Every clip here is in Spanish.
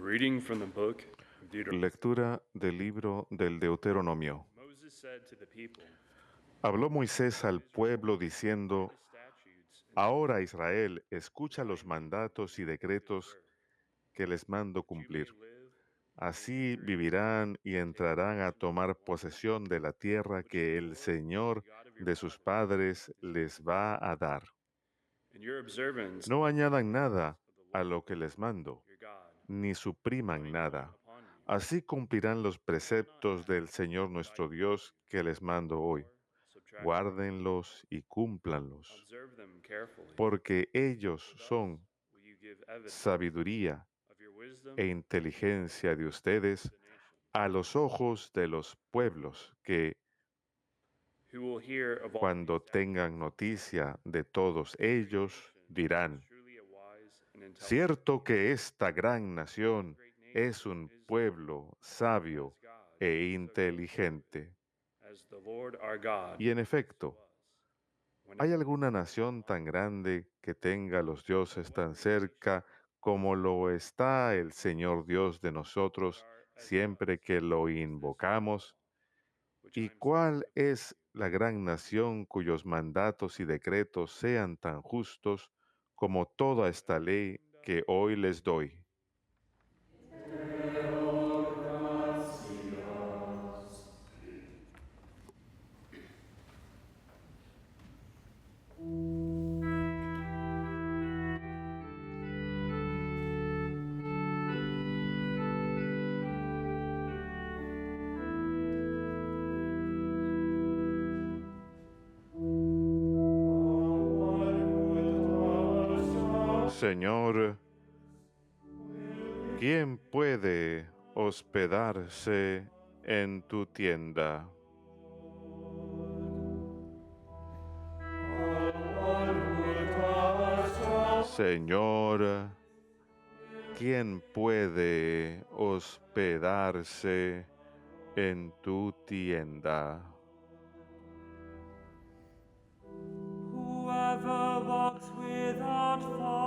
reading from the book of Deuteronomy. Lectura del libro del Deuteronomio. Moses said to the people, Habló Moisés al pueblo diciendo, Ahora Israel, escucha los mandatos y decretos que les mando cumplir. Así vivirán y entrarán a tomar posesión de la tierra que el Señor de sus padres les va a dar. No añadan nada a lo que les mando, ni supriman nada. Así cumplirán los preceptos del Señor nuestro Dios que les mando hoy. Guárdenlos y cúmplanlos, porque ellos son sabiduría e inteligencia de ustedes a los ojos de los pueblos que, cuando tengan noticia de todos ellos, dirán, cierto que esta gran nación es un pueblo sabio e inteligente. Y en efecto, ¿hay alguna nación tan grande que tenga los dioses tan cerca como lo está el Señor Dios de nosotros siempre que lo invocamos? ¿Y cuál es la gran nación cuyos mandatos y decretos sean tan justos como toda esta ley que hoy les doy? Señor, ¿quién puede hospedarse en tu tienda? Señor, ¿quién puede hospedarse en tu tienda?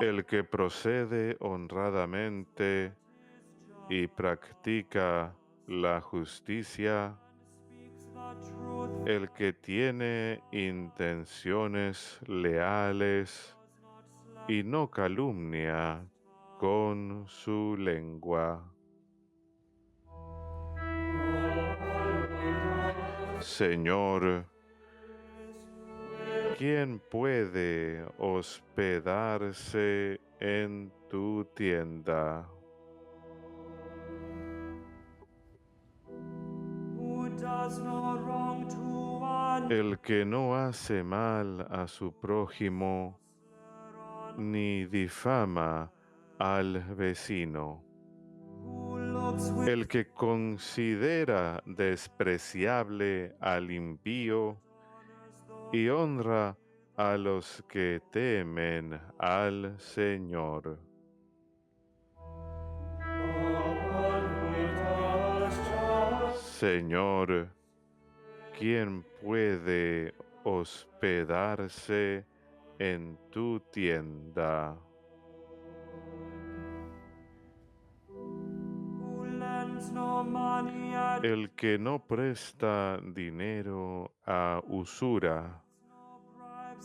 El que procede honradamente y practica la justicia, el que tiene intenciones leales y no calumnia con su lengua. Señor, ¿quién puede hospedarse en tu tienda? El que no hace mal a su prójimo, ni difama al vecino. El que considera despreciable al impío y honra a los que temen al Señor. Señor, ¿quién puede hospedarse en tu tienda? El que no presta dinero a usura,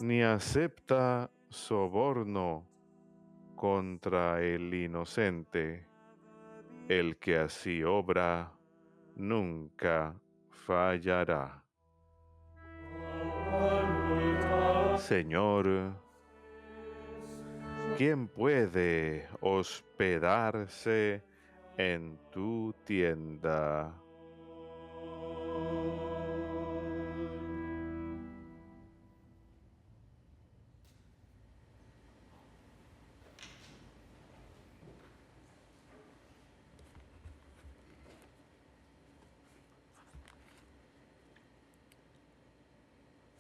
ni acepta soborno contra el inocente. El que así obra, nunca fallará. Señor, ¿quién puede hospedarse en tu tienda?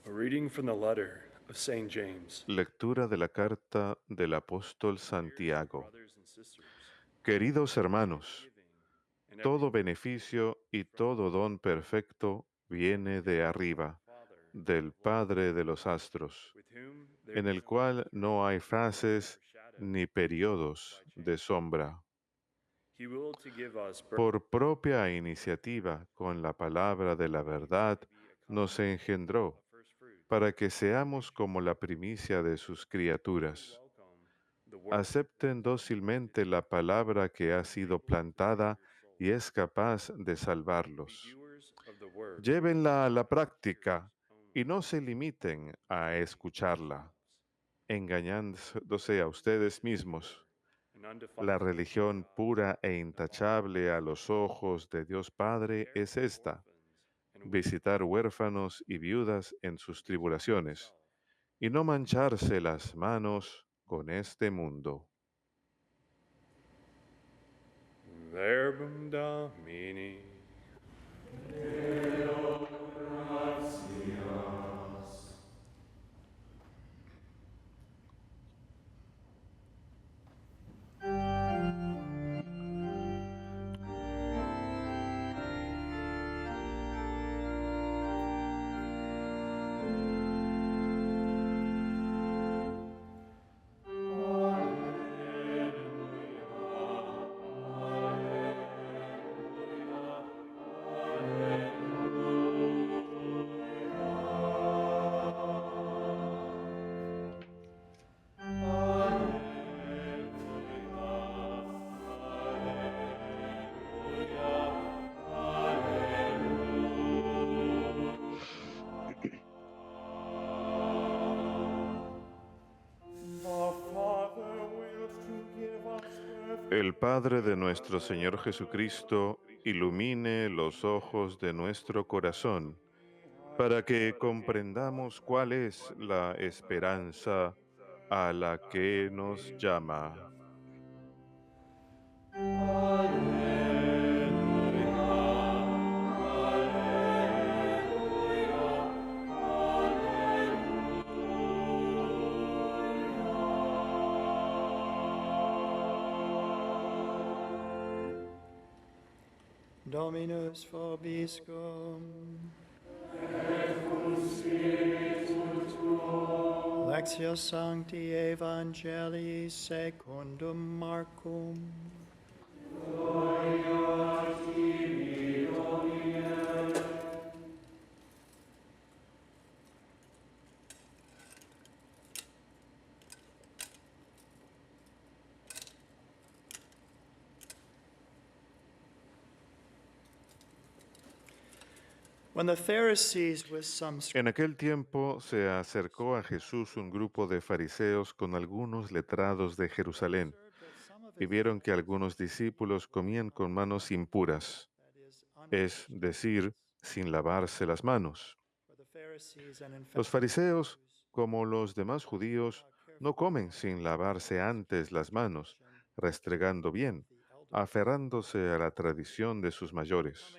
A reading from the letter of St. James. Lectura de la carta del apóstol Santiago. Brothers and sisters, Queridos hermanos, todo beneficio y todo don perfecto viene de arriba, del Padre de los astros, en el cual no hay fases ni periodos de sombra. He willed to give us birth Por propia iniciativa, con la palabra de la verdad, nos engendró of first fruits. para que seamos como la primicia de sus criaturas. Welcome the word Acepten dócilmente la palabra que ha sido plantada y es capaz de be salvarlos. doers of the word, Llévenla a la práctica only, y no se limiten a escucharla, engañándose a ustedes mismos. and undefiled La religión pura e intachable a los ojos de Dios Padre es esta: and visitar huérfanos y viudas en sus tribulaciones y no mancharse las manos con este mundo. verbum Domini. El Padre de nuestro Señor Jesucristo ilumine los ojos de nuestro corazón para que comprendamos cuál es la esperanza a la que nos llama. Dominus vobiscum. Lectio Sancti Evangelii secundum Marcum. When the Pharisees with some En aquel tiempo se acercó a Jesús un grupo de fariseos con algunos letrados de Jerusalén y vieron que algunos discípulos comían con manos impuras, es decir, sin lavarse las manos. Los fariseos, como los demás judíos, no comen sin lavarse antes las manos, restregando bien, aferrándose a la tradición de sus mayores.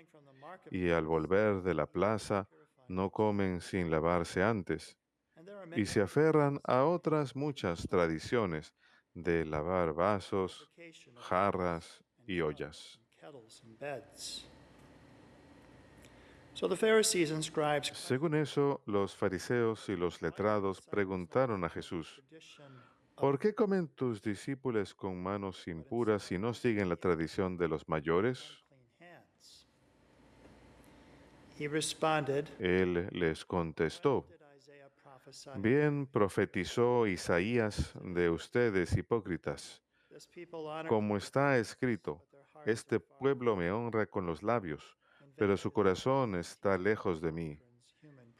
Y al volver de la plaza, no comen sin lavarse antes, y se aferran a otras muchas tradiciones de lavar vasos, jarras y ollas. So the Pharisees and scribes Según eso, los fariseos y los letrados preguntaron a Jesús: ¿por qué comen tus discípulos con manos impuras y no siguen la tradición de los mayores? He responded, Él les contestó: bien profetizó Isaías de ustedes, hipócritas. Como está escrito, este pueblo me honra con los labios, pero su corazón está lejos de mí.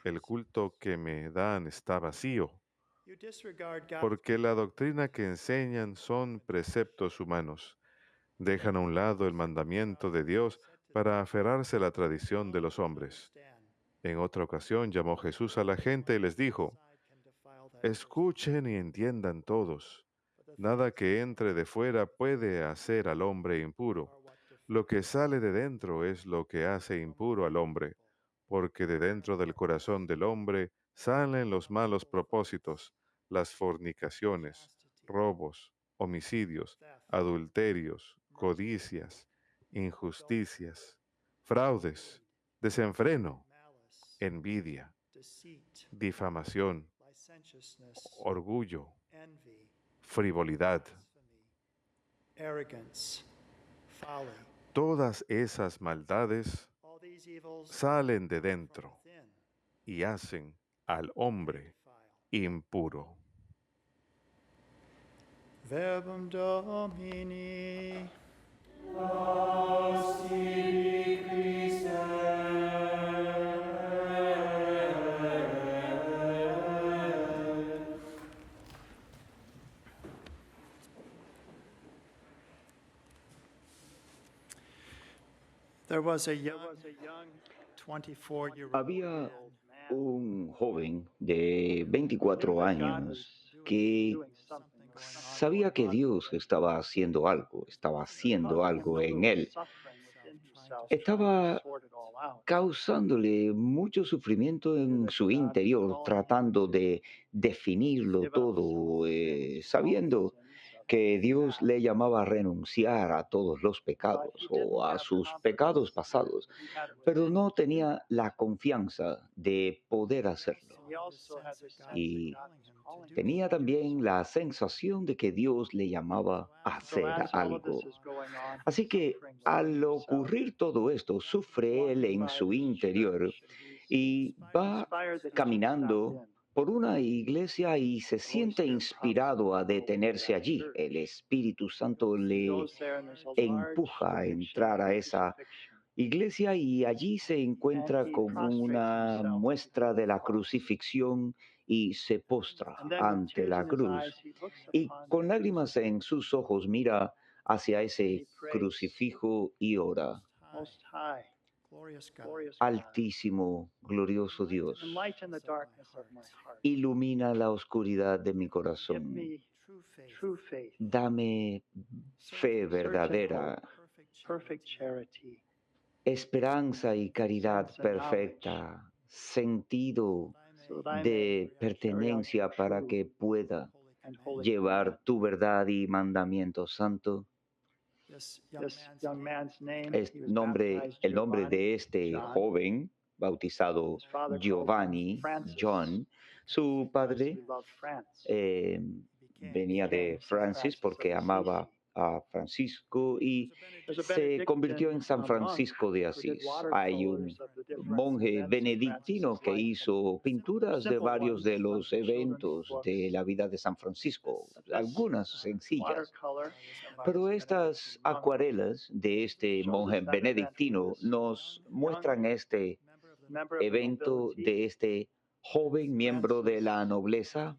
El culto que me dan está vacío, porque la doctrina que enseñan son preceptos humanos. Dejan a un lado el mandamiento de Dios para aferrarse a la tradición de los hombres. En otra ocasión llamó Jesús a la gente y les dijo: escuchen y entiendan todos. Nada que entre de fuera puede hacer al hombre impuro. Lo que sale de dentro es lo que hace impuro al hombre, porque de dentro del corazón del hombre salen los malos propósitos, las fornicaciones, robos, homicidios, adulterios, codicias, injusticias, fraudes, desenfreno, envidia, difamación, orgullo, frivolidad, folly. Todas esas maldades All these evils salen de from dentro within, y hacen al hombre defile. impuro. Verbum Domini. There was a young 24-year-old Había un joven de 24 años que sabía que Dios estaba haciendo algo en él. Estaba causándole mucho sufrimiento en su interior, tratando de definirlo todo, sabiendo que Dios le llamaba a renunciar a todos los pecados o a sus pecados pasados, pero no tenía la confianza de poder hacerlo. Y tenía también la sensación de que Dios le llamaba a hacer algo. Así que al ocurrir todo esto, sufre él en su interior y va caminando por una iglesia y se siente inspirado a detenerse allí. El Espíritu Santo le empuja a entrar a esa iglesia y allí se encuentra con una muestra de la crucifixión y se postra ante la cruz. Y con lágrimas en sus ojos mira hacia ese crucifijo y ora. Most High, glorious God, Altísimo, glorioso Dios, ilumina la oscuridad de mi corazón. true faith, Dame fe verdadera, perfect charity, esperanza y caridad perfecta, sentido de pertenencia para que pueda llevar tu verdad y mandamiento santo. El nombre de este joven, bautizado Giovanni, John, su padre eh, venía de Francis porque amaba a Francisco y se convirtió en San Francisco de Asís. Hay un monje benedictino que hizo pinturas de varios de los eventos de la vida de San Francisco, algunas sencillas. Pero estas acuarelas de este monje benedictino nos muestran este evento de este joven miembro de la nobleza,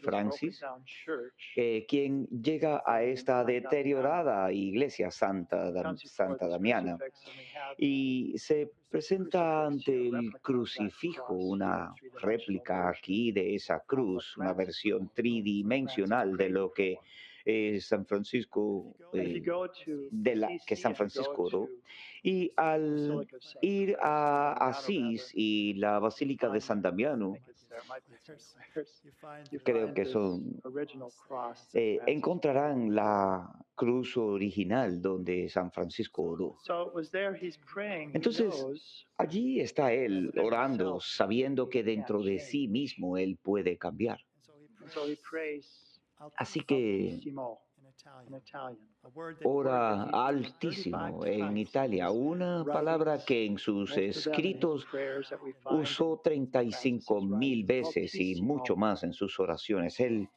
Francis, quien llega a esta deteriorada iglesia Santa Damiana y se presenta ante el crucifijo, una réplica aquí de esa cruz, una versión tridimensional de lo que San Francisco, que San Francisco oró. Y al ir a Asís y la Basílica de San Damiano, creo que son, encontrarán la cruz original donde San Francisco oró. Entonces, allí está él orando, sabiendo que dentro de sí mismo él puede cambiar. Así que ora altísimo en Italia, una palabra que en sus escritos usó 35,000 veces y mucho más en sus oraciones. Él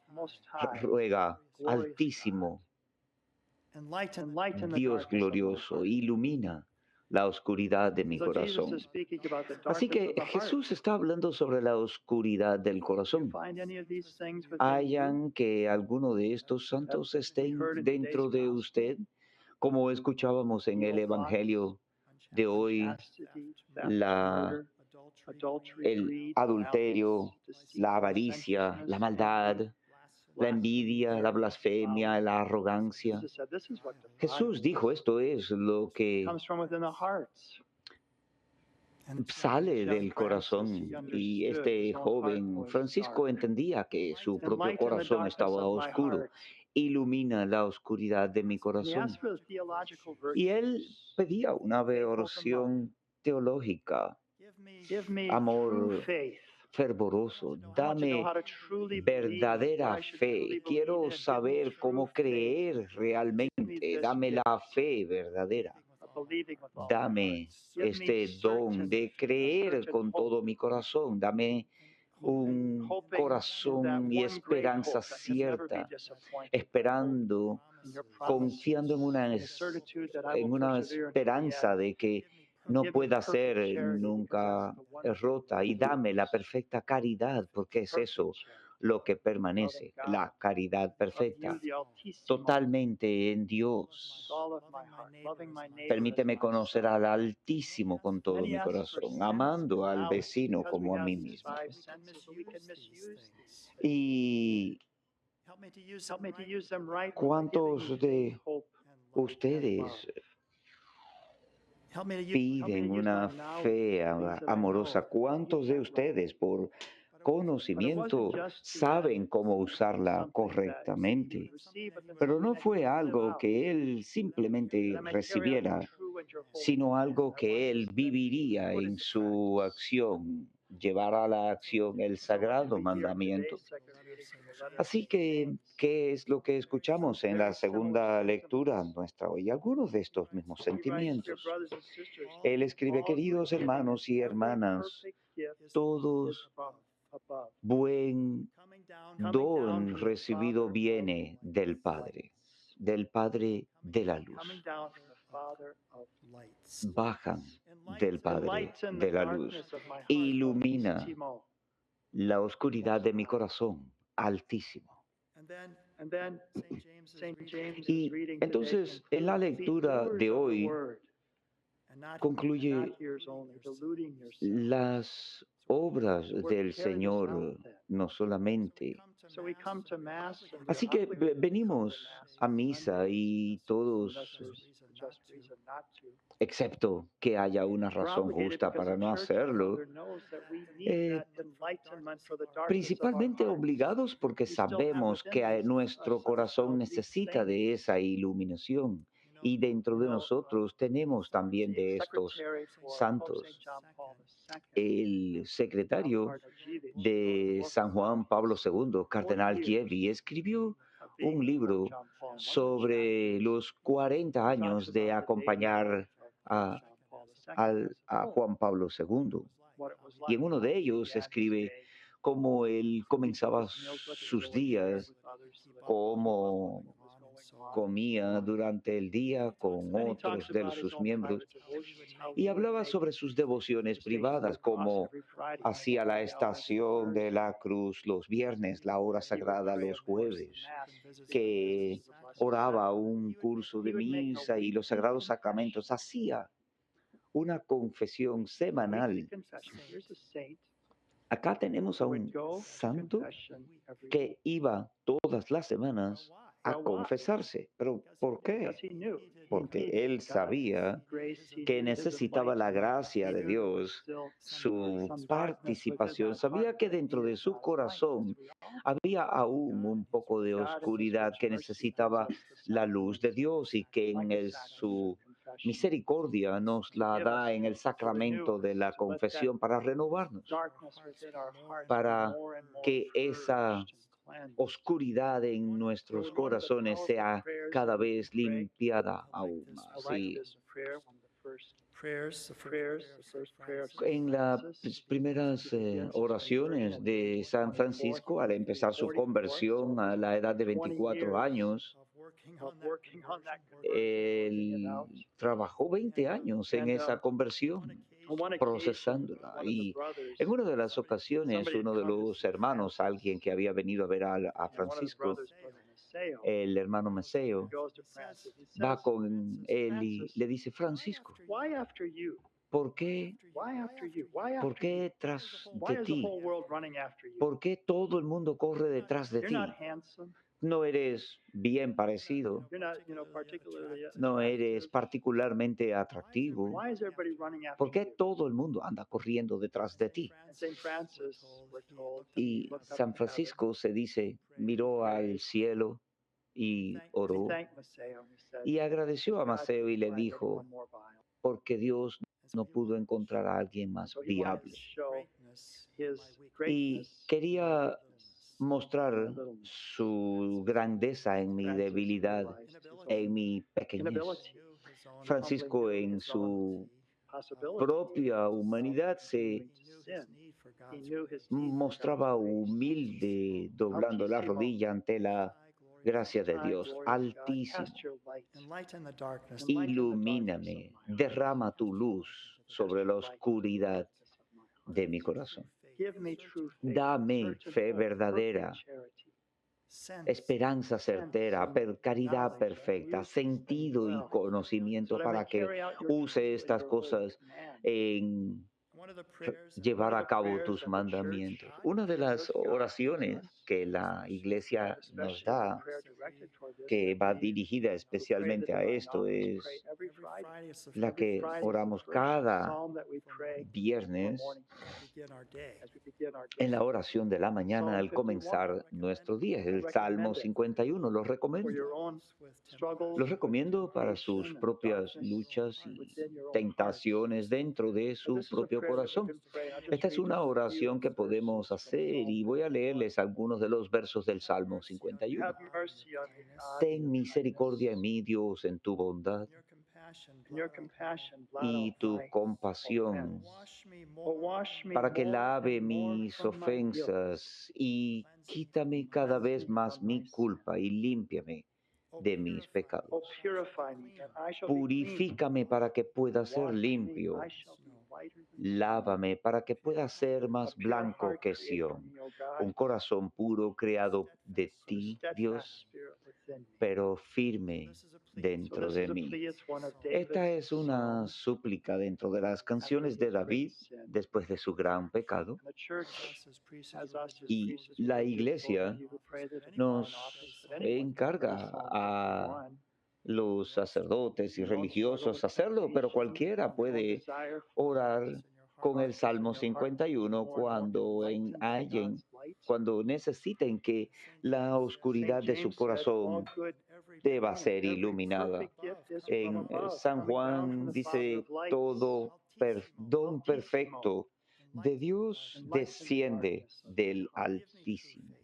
ruega, altísimo, Dios glorioso, ilumina la oscuridad de mi corazón. Así que Jesús está hablando sobre la oscuridad del corazón. Hayan que alguno de estos santos estén dentro de usted, como escuchábamos en el Evangelio de hoy, el adulterio, la avaricia, la maldad, la envidia, la blasfemia, la arrogancia. Jesús dijo, esto es lo que sale del corazón. Y este joven Francisco entendía que su propio corazón estaba oscuro. Ilumina la oscuridad de mi corazón. Y él pedía una oración teológica. Amor fervoroso. I want to know Dame how to truly believe verdadera what I should fe. truly believe Quiero in. Give me saber true cómo faith. creer Give me realmente. this Dame gift la fe verdadera. of believing with all my heart. Dame Give me este don certain, de a creer certain con hope todo mi corazón. Dame and un hoping in that corazón y one great esperanza hope that you'll never be cierta, disappointed esperando, in your confiando promises, in the certitude that I will en una persevere unto the esperanza end. de que no Give me pueda perfect ser charity because nunca that's the one thing rota. Y that dame la endures. perfecta caridad, porque es Perfect eso charity, lo que loving permanece, God, la caridad of you, perfecta, the Altísimo, totalmente en with Dios. all of my heart, loving my neighbor as Permíteme conocer myself. al Altísimo con todo Many mi ask for corazón, sense amando and al knowledge vecino because we como a have mí these mismo. five senses, but we can misuse these. ¿Y Help me to use them right by giving cuántos me de faith, hope, and ustedes love. Help me to use piden my una knowledge fe for things that I amorosa? know, ¿Cuántos de that love. ustedes por But it wasn't conocimiento just to saben cómo usarla something that correctamente? you receive, but Pero no that fue you live algo out, que él simplemente that I might carry out recibiera, your true and your holy sino command. algo I want que él this to viviría put en into su practice. acción, llevar a la acción el So what did sagrado we hear in mandamiento. today's second reading from the letter of Así St. que, James? ¿qué es lo que escuchamos en la Very similar segunda lectura sentiments. nuestra hoy? Algunos de estos mismos He writes, "Dear sentimientos. brothers and sisters, Él escribe, all who are queridos giving hermanos y every hermanas, perfect gift is todos above, buen coming down don from the recibido Father of viene del Padre de coming luz. down from the Father of lights. Bajan del Padre Enlighten the de la luz. darkness of my heart, Ilumina Altísimo. la oscuridad de mi corazón, Altísimo. And then St. James is Y reading today entonces en la concludes, "Be lectura doers de of the hoy word, and not concluye hearers only, deluding yourselves." las obras del Señor, no solamente. So we come to Mass and we Así que humbly come to venimos Mass a on misa y Sundays, todos, unless there's just reason not to. excepto que haya una We're razón obligated justa because para the no Church, our hacerlo, mother, knows that we need eh, that enlightenment for the darkness of our principalmente hearts. obligados porque We still have sabemos within que nuestro us corazón these necesita saints. de esa iluminación. Y dentro de nosotros tenemos también de estos Secretary for Pope santos. St. John Paul El secretario Cardinal Gievich, de San Juan Pablo II, Cardenal Gievy, escribió un libro sobre los 40 años de acompañar a, a Juan Pablo II. Y en uno de ellos escribe cómo él comenzaba sus días, cómo comía durante el día con otros de sus miembros y hablaba sobre sus devociones privadas, como hacía la estación de la cruz los viernes, la hora sagrada los jueves, que oraba un curso de misa y los sagrados sacramentos, hacía una confesión semanal. Acá tenemos a un santo que iba todas las semanas a confesarse. ¿Pero por qué? Porque él sabía que necesitaba la gracia de Dios, su participación. Sabía que dentro de su corazón había aún un poco de oscuridad que necesitaba la luz de Dios y que en su misericordia nos la da en el sacramento de la confesión para renovarnos, para que esa oscuridad en nuestros corazones sea cada vez limpiada aún más. Y en las primeras oraciones de San Francisco, al empezar su conversión a la edad de 24 años, él trabajó 20 años en esa conversión, procesándola. Y en una de las ocasiones, uno de los hermanos, alguien que había venido a ver a Francisco, el hermano Maceo, va con él y le dice, Francisco, ¿por qué tras de ti? ¿Por qué todo el mundo corre detrás de ti? No eres bien parecido, no eres particularmente atractivo. ¿Por qué todo el mundo anda corriendo detrás de ti? Y San Francisco se dice, miró al cielo y oró y agradeció a Maceo y le dijo, porque Dios no pudo encontrar a alguien más viable. y quería mostrar su grandeza en mi debilidad, en mi pequeñez. Francisco, en su propia humanidad, se mostraba humilde, doblando la rodilla ante la gracia de Dios Altísimo. Ilumíname, derrama tu luz sobre la oscuridad de mi corazón. Dame fe verdadera, esperanza certera, caridad perfecta, sentido y conocimiento para que use estas cosas en llevar a cabo tus mandamientos. Una de las oraciones que la iglesia nos da, que va dirigida especialmente a esto, es la que oramos cada viernes en la oración de la mañana al comenzar nuestro día. El Salmo 51, lo recomiendo. Lo recomiendo para sus propias luchas y tentaciones dentro de su propio corazón. Esta es una oración que podemos hacer y voy a leerles algunos de los versos del Salmo 51. Ten misericordia en mí, Dios, en tu bondad y tu compasión, para que lave mis ofensas y quítame cada vez más mi culpa y límpiame de mis pecados. Purifícame para que pueda ser limpio. Lávame para que pueda ser más blanco que Sión. Un corazón puro creado de ti, Dios, pero firme dentro de mí. Esta es una súplica dentro de las canciones de David después de su gran pecado. Y la iglesia nos encarga a los sacerdotes y religiosos hacerlo, pero cualquiera puede orar con el Salmo 51 cuando necesiten que la oscuridad de su corazón deba ser iluminada. En San Juan dice, todo don perfecto de Dios desciende del Altísimo.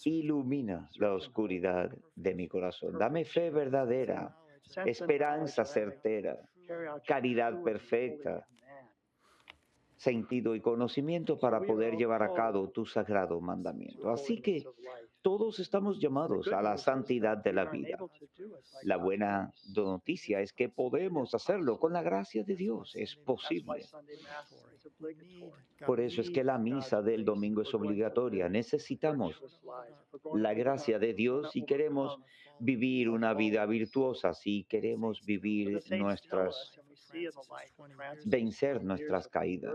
Ilumina la oscuridad de mi corazón. Dame fe verdadera, esperanza certera, caridad perfecta, sentido y conocimiento para poder llevar a cabo tu sagrado mandamiento. Así que todos estamos llamados a la santidad de la vida. La buena noticia es que podemos hacerlo con la gracia de Dios. Es posible. Por eso es que la misa del domingo es obligatoria. Necesitamos la gracia de Dios si queremos vivir una vida virtuosa, si queremos vencer nuestras caídas.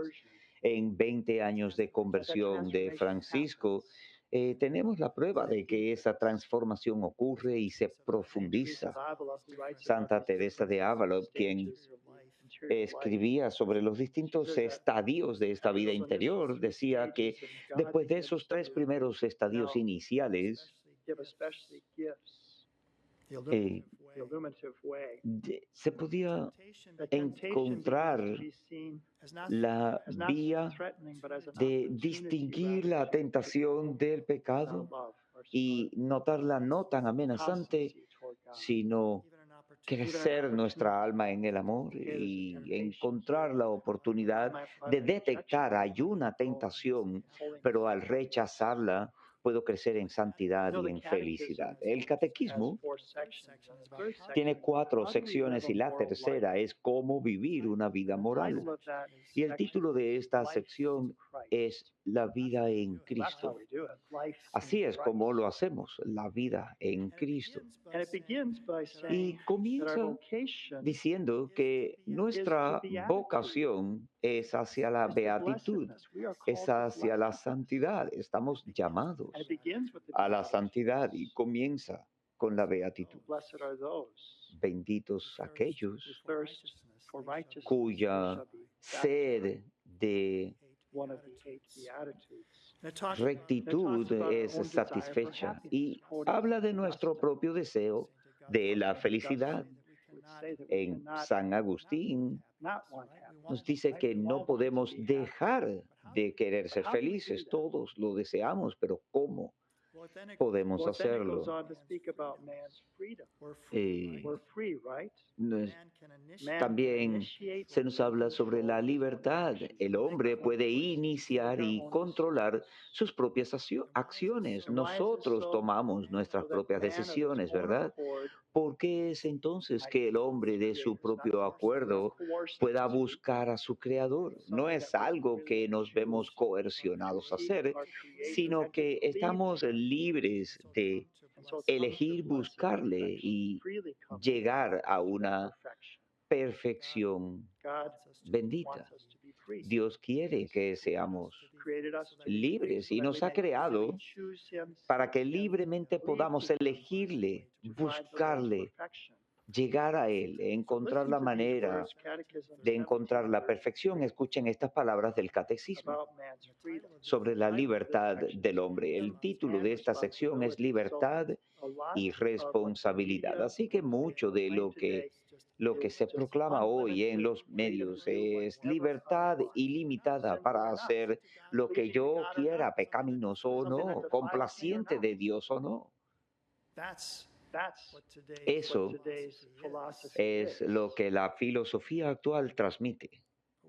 En 20 años de conversión de Francisco, tenemos la prueba de que esa transformación ocurre y se profundiza. Santa Teresa de Ávila, quien escribía sobre los distintos estadios de esta vida interior, decía que después de esos 3 primeros estadios iniciales, se podía encontrar la vía de distinguir la tentación del pecado y notarla no tan amenazante, sino crecer nuestra alma en el amor y encontrar la oportunidad de detectar hay una tentación, pero al rechazarla puedo crecer en santidad y en felicidad. El catequismo tiene 4 secciones y la tercera es cómo vivir una vida moral. Y el título de esta sección es La vida en Cristo. Así es como lo hacemos, la vida en Cristo. Y comienza diciendo que nuestra vocación es hacia la beatitud, es hacia la santidad. Estamos llamados a la santidad y comienza con la beatitud. Benditos aquellos cuya sed de rectitud es satisfecha y habla de nuestro propio deseo de la felicidad. En San Agustín nos dice que no podemos dejar de querer ser felices. Todos lo deseamos, pero ¿cómo podemos Well, then it goes hacerlo? on to speak about man's freedom. Eh, We're free, right? no es- Man can También initiate se nos habla sobre la control his own libertad. actions. El We make hombre our own puede choices. We iniciar make our y own controlar decisions. sus propias acciones. And why is this Nosotros so? tomamos nuestras So that propias man of his decisiones, own ¿verdad? accord ¿Por qué es entonces might que el seek hombre his de su creator? It's not propio something we're acuerdo coerced pueda into. buscar a su creador? It's No something es that we're algo que willing nos to vemos coercionados a seek hacer, our creator sino and to que believe estamos in him. libres de And so it comes to elegir blessed buscarle perfection. y Freely come llegar a to una perfection. perfección God bendita. wants us to be free. Dios quiere que seamos Created us to be free libres so y that nos we ha can freely creado choose him, para que seek him, libremente cleave podamos to him, elegirle, to find the way to buscarle, perfection. llegar a Él, So encontrar listen la to these manera words, Catechism de encontrar la 1733, perfección. Escuchen estas palabras del catecismo about man's freedom. sobre la The title of this libertad section del is hombre. El Freedom título and de esta sección es Responsibility. Libertad So a lot y of what the responsabilidad. media Así que mucho de proclaim today lo que is se just proclama hoy en unlimited los freedom medios to do es whatever I libertad want. ilimitada Sinful para or not, hacer lo que pleasing to yo God or quiera, not, pecaminoso o something that no, defiles me or complaciente not. de Dios o no. That's Eso what today's philosophy es lo que la filosofía actual transmite.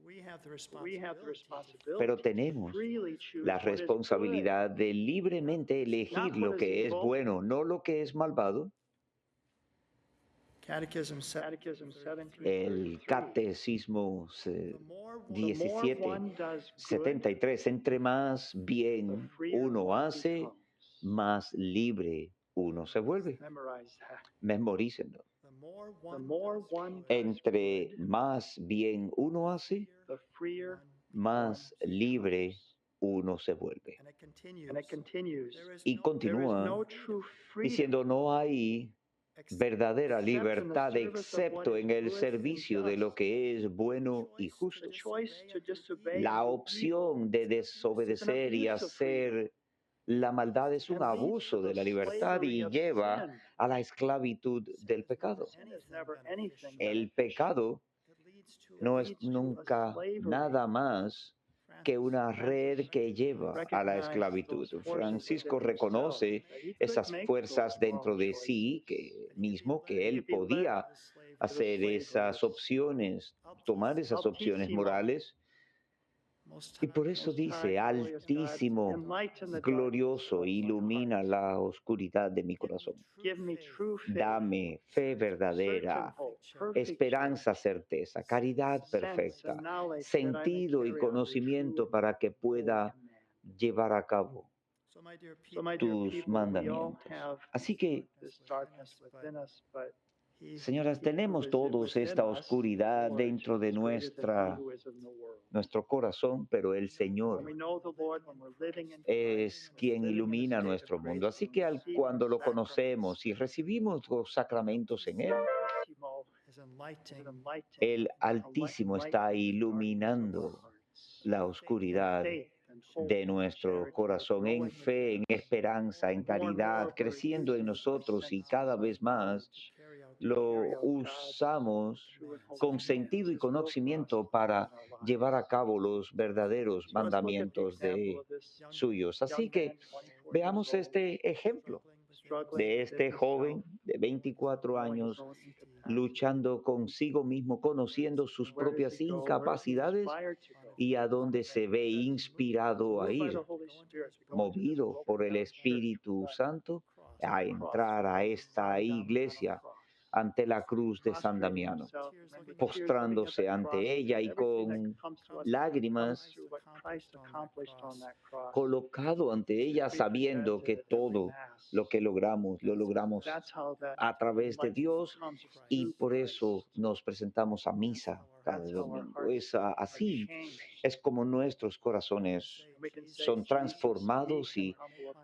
We have the responsibility Pero to tenemos freely choose la what is good, responsabilidad de libremente not elegir what lo is que es evil. bueno, no lo que es malvado. Catechism 1733. El Catecismo The more 1773. one does good, Entre más the bien freer uno one hace, becomes. más libre uno se vuelve. Memorize that. Memorícenlo. The more one does Entre good, más bien uno hace, the freer más one libre becomes. uno se vuelve. And it continues. Y There is continúa no true freedom diciendo, no hay verdadera except in the libertad service of what excepto is en el good and servicio de lo just. que es bueno y The justo. choice to disobey La and do opción evil de is an desobedecer y abuse of freedom hacer la maldad es un and leads to abuso de the la libertad slavery y of lleva sin. a la esclavitud del pecado. Sin is never anything El beneficial. pecado no es It leads to a nunca slavery. nada más que una red que lleva a la Recognize esclavitud. those forces Francisco within himself, reconoce that he could esas make fuerzas those dentro wrong de sí, choices, que él he'd be led podía to the hacer slavery esas of sin. opciones, tomar esas opciones Altísimo, morales. Y por eso Most high, dice, glorious God, Altísimo, enlighten the darkness glorioso, of my ilumina heart. la oscuridad de mi corazón. Give me true faith, Dame fe certain verdadera, hope, perfect esperanza, charity, certeza, caridad sense perfecta, and knowledge that I may sentido y carry out your true conocimiento and para que holy pueda command. llevar a cabo So my dear tus people, we all mandamientos. have Así que, this darkness within us, but señoras, he who tenemos is todos within esta us, the oscuridad Lord, dentro de is greater than he who is in the world. nuestro corazón, pero el When Señor we know the Lord, when we're living in es Christ, when quien we're living in a ilumina state of nuestro grace, mundo. Así when que we're receiving cuando lo sacraments, conocemos y recibimos los sacramentos en Él, Altísimo is enlightening el Altísimo está iluminando la oscuridad de nuestro corazón en fe, en esperanza, en caridad, creciendo en nosotros y cada vez más lo usamos con sentido y conocimiento para llevar a cabo los verdaderos mandamientos suyos. Así que veamos este ejemplo de este joven de 24 años luchando consigo mismo, conociendo sus propias incapacidades y a dónde se ve inspirado a ir, movido por el Espíritu Santo, a entrar a esta iglesia ante la cruz de San Damiano, postrándose ante ella y con lágrimas colocado ante ella, sabiendo que todo lo que logramos, lo logramos a través de Dios, y por eso nos presentamos a misa cada domingo. Es así, es como nuestros corazones son transformados y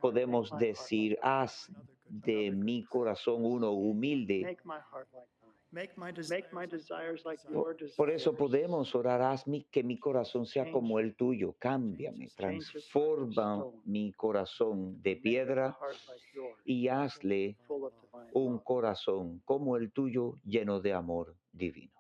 podemos decir, haz de mi corazón uno humilde. Por eso podemos orar, que mi corazón sea como el tuyo, cámbiame, transforma mi corazón de piedra y hazle un corazón como el tuyo lleno de amor divino.